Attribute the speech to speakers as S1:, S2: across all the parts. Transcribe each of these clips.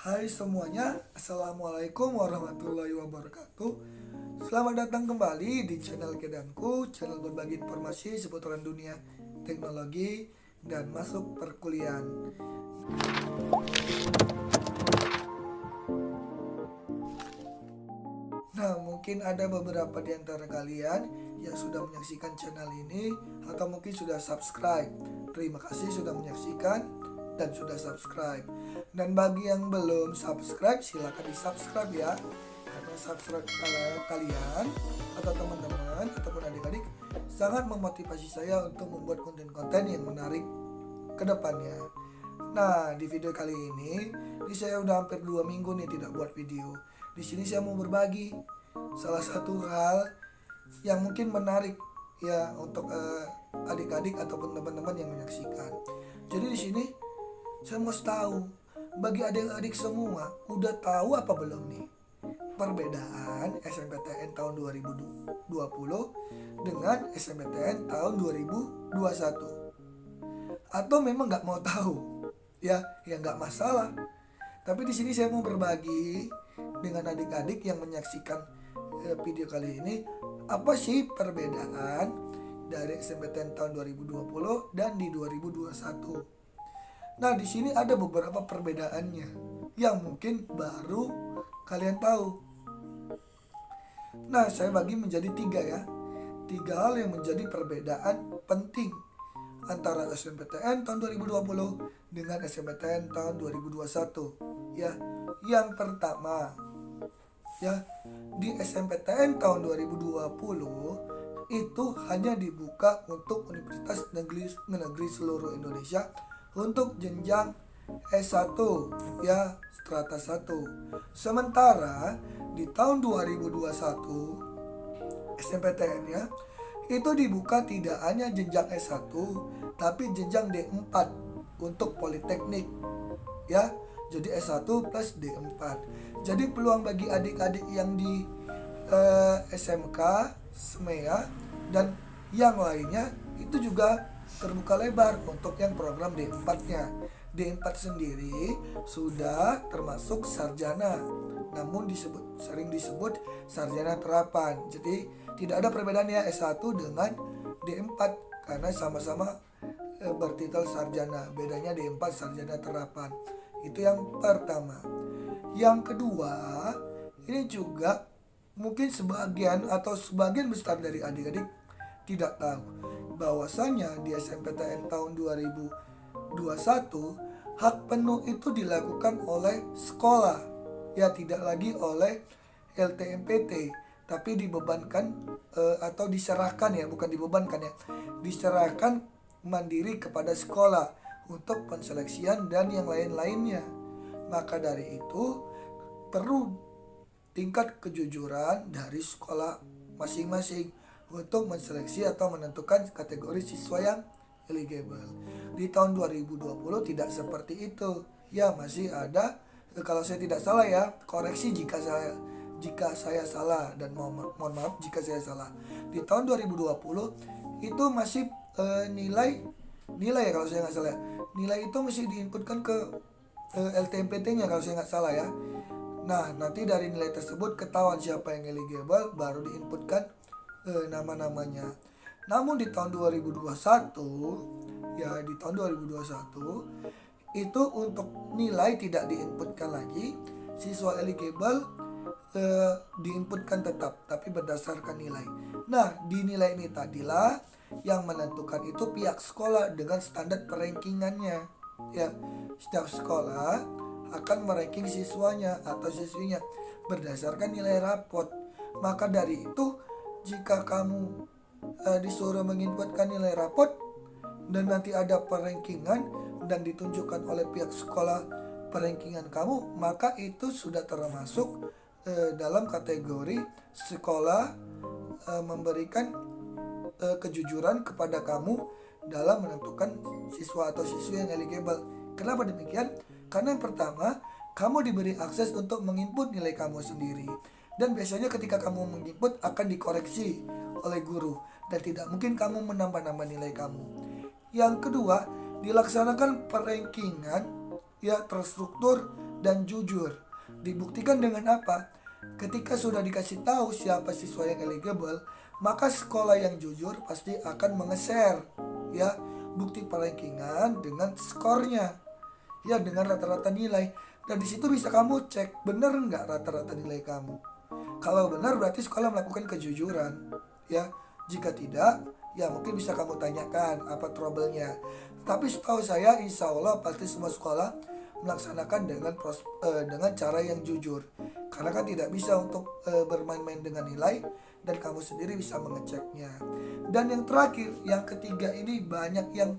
S1: Hai semuanya, Assalamualaikum warahmatullahi wabarakatuh. Selamat datang kembali di channel Kedanku, channel berbagi informasi seputaran dunia teknologi dan masuk perkuliahan. Nah, mungkin ada beberapa di antara kalian yang sudah menyaksikan channel ini atau mungkin sudah subscribe. Terima kasih sudah menyaksikan dan sudah subscribe. Dan bagi yang belum subscribe, silakan di-subscribe ya. Karena subscribe kalian atau teman-teman ataupun adik-adik sangat memotivasi saya untuk membuat konten-konten yang menarik ke depannya. Nah, di video kali ini saya udah hampir 2 minggu nih tidak buat video. Di sini saya mau berbagi salah satu hal yang mungkin menarik ya untuk adik-adik ataupun teman-teman yang menyaksikan. Jadi di sini saya mau tahu bagi adik-adik semua udah tahu apa belum nih perbedaan SNMPTN tahun 2020 dengan SNMPTN tahun 2021? Atau memang nggak mau tahu? Ya nggak masalah. Tapi di sini saya mau berbagi dengan adik-adik yang menyaksikan video kali ini, apa sih perbedaan dari SNMPTN tahun 2020 dan di 2021. Nah, di sini ada beberapa perbedaannya yang mungkin baru kalian tahu. Nah, saya bagi menjadi 3 ya. 3 hal yang menjadi perbedaan penting antara SNMPTN tahun 2020 dengan SNMPTN tahun 2021. Ya, yang pertama, ya, di SNMPTN tahun 2020 itu hanya dibuka untuk universitas negeri seluruh Indonesia untuk jenjang S1 ya, strata 1. Sementara di tahun 2021 SNMPTN ya, itu dibuka tidak hanya jenjang S1 tapi jenjang D4 untuk politeknik ya. Jadi S1 plus D4. Jadi peluang bagi adik-adik yang di SMK, SMEA dan yang lainnya itu juga terbuka lebar untuk yang program D4-nya. D4 sendiri sudah termasuk sarjana, namun sering disebut sarjana terapan. Jadi tidak ada perbedaan ya S1 dengan D4 karena sama-sama bertitel sarjana. Bedanya D4 sarjana terapan. Itu yang pertama. Yang kedua, ini juga mungkin sebagian besar dari adik-adik tidak tahu bahwasanya di SNMPTN tahun 2021 hak penuh itu dilakukan oleh sekolah ya, tidak lagi oleh LTMPT, tapi dibebankan atau diserahkan ya, bukan dibebankan ya, diserahkan mandiri kepada sekolah untuk penseleksian dan yang lain-lainnya. Maka dari itu perlu tingkat kejujuran dari sekolah masing-masing untuk menseleksi atau menentukan kategori siswa yang eligible. Di tahun 2020 tidak seperti itu. Ya, masih ada, kalau saya tidak salah ya, koreksi jika saya salah dan mohon maaf jika saya salah. Di tahun 2020 itu masih nilai ya kalau saya nggak salah ya. Nilai itu mesti diinputkan ke LTMPT-nya kalau saya nggak salah ya. Nah, nanti dari nilai tersebut ketahuan siapa yang eligible, baru diinputkan nama-namanya. Namun di tahun 2021 ya, di tahun 2021 itu untuk nilai tidak diinputkan lagi. Siswa eligible diinputkan tetap tapi berdasarkan nilai. Nah, di nilai ini tadilah yang menentukan itu pihak sekolah dengan standar perankingannya ya. Setiap sekolah akan meranking siswanya atau siswinya berdasarkan nilai rapot. Maka dari itu jika kamu disuruh menginputkan nilai rapot dan nanti ada perankingan dan ditunjukkan oleh pihak sekolah perankingan kamu, maka itu sudah termasuk dalam kategori sekolah memberikan kejujuran kepada kamu dalam menentukan siswa atau siswi yang eligible. Kenapa demikian? Karena yang pertama, kamu diberi akses untuk menginput nilai kamu sendiri. Dan biasanya ketika kamu menginput akan dikoreksi oleh guru dan tidak mungkin kamu menambah-nambah nilai kamu. Yang kedua, dilaksanakan perankingan ya terstruktur dan jujur. Dibuktikan dengan apa? Ketika sudah dikasih tahu siapa siswa yang eligible, maka sekolah yang jujur pasti akan mengeser ya bukti perankingan dengan skornya, ya dengan rata-rata nilai. Dan di situ bisa kamu cek bener nggak rata-rata nilai kamu. Kalau benar berarti sekolah melakukan kejujuran, ya. Jika tidak, ya mungkin bisa kamu tanyakan apa trouble-nya. Tapi setahu saya, insya Allah pasti semua sekolah melaksanakan dengan cara yang jujur. Karena kan tidak bisa untuk bermain-main dengan nilai dan kamu sendiri bisa mengeceknya. Dan yang terakhir, yang ketiga ini banyak yang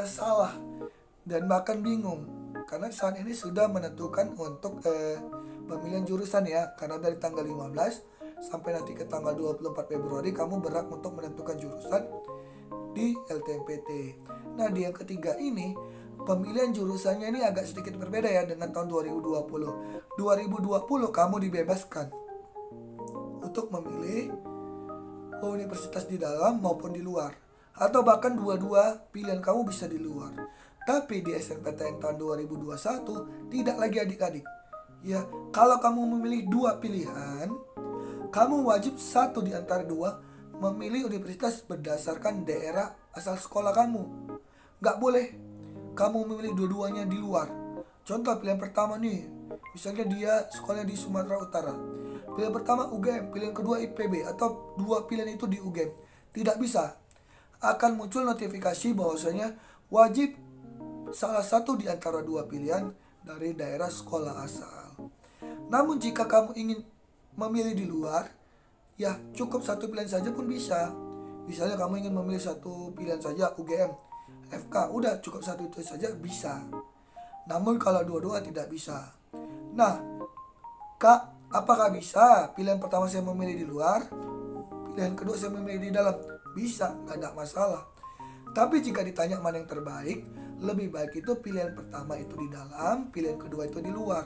S1: salah dan bahkan bingung karena saat ini sudah menentukan untuk pemilihan jurusan ya, karena dari tanggal 15 sampai nanti ke tanggal 24 Februari kamu berhak untuk menentukan jurusan di LTMPT. Nah, di yang ketiga ini pemilihan jurusannya ini agak sedikit berbeda ya dengan tahun 2020. 2020 kamu dibebaskan untuk memilih universitas di dalam maupun di luar, atau bahkan dua-dua pilihan kamu bisa di luar. Tapi di SNPTN tahun 2021 tidak lagi adik-adik. Ya, kalau kamu memilih dua pilihan, kamu wajib satu di antara dua memilih universitas berdasarkan daerah asal sekolah kamu. Nggak boleh kamu memilih dua-duanya di luar. Contoh pilihan pertama nih, misalnya dia sekolahnya di Sumatera Utara. Pilihan pertama UGM, pilihan kedua IPB, atau dua pilihan itu di UGM. Tidak bisa. Akan muncul notifikasi bahwasanya wajib salah satu di antara dua pilihan dari daerah sekolah asal. Namun jika kamu ingin memilih di luar, ya cukup satu pilihan saja pun bisa. Misalnya kamu ingin memilih satu pilihan saja UGM, FK, udah cukup satu itu saja bisa. Namun kalau dua-dua tidak bisa. Nah, Kak, apakah bisa pilihan pertama saya memilih di luar, pilihan kedua saya memilih di dalam? Bisa, nggak ada masalah. Tapi jika ditanya mana yang terbaik, lebih baik itu pilihan pertama itu di dalam, pilihan kedua itu di luar.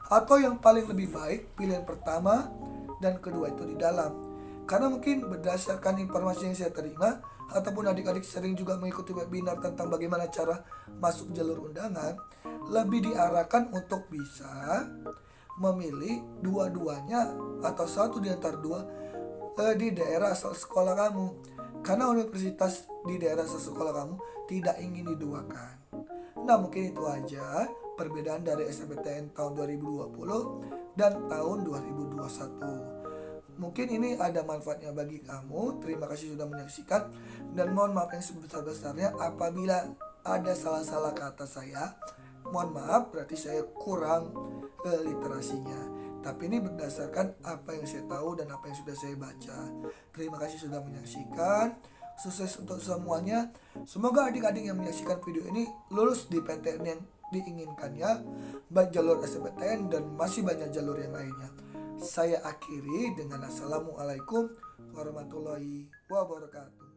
S1: Atau yang paling lebih baik, pilihan pertama dan kedua itu di dalam. Karena mungkin berdasarkan informasi yang saya terima, ataupun adik-adik sering juga mengikuti webinar tentang bagaimana cara masuk jalur undangan, lebih diarahkan untuk bisa memilih dua-duanya atau satu di antara dua di daerah asal sekolah kamu. Karena universitas di daerah asal sekolah kamu tidak ingin diduakan. Nah, mungkin itu aja perbedaan dari SNPTN tahun 2020 dan tahun 2021. Mungkin ini ada manfaatnya bagi kamu. Terima kasih sudah menyaksikan. Dan mohon maaf yang sebesar-besarnya apabila ada salah-salah kata saya. Mohon maaf, berarti saya kurang literasinya. Tapi ini berdasarkan apa yang saya tahu dan apa yang sudah saya baca. Terima kasih sudah menyaksikan. Sukses untuk semuanya. Semoga adik-adik yang menyaksikan video ini lulus di PTN yang diinginkannya, baik jalur SNPTN dan masih banyak jalur yang lainnya. Saya akhiri dengan assalamualaikum warahmatullahi wabarakatuh.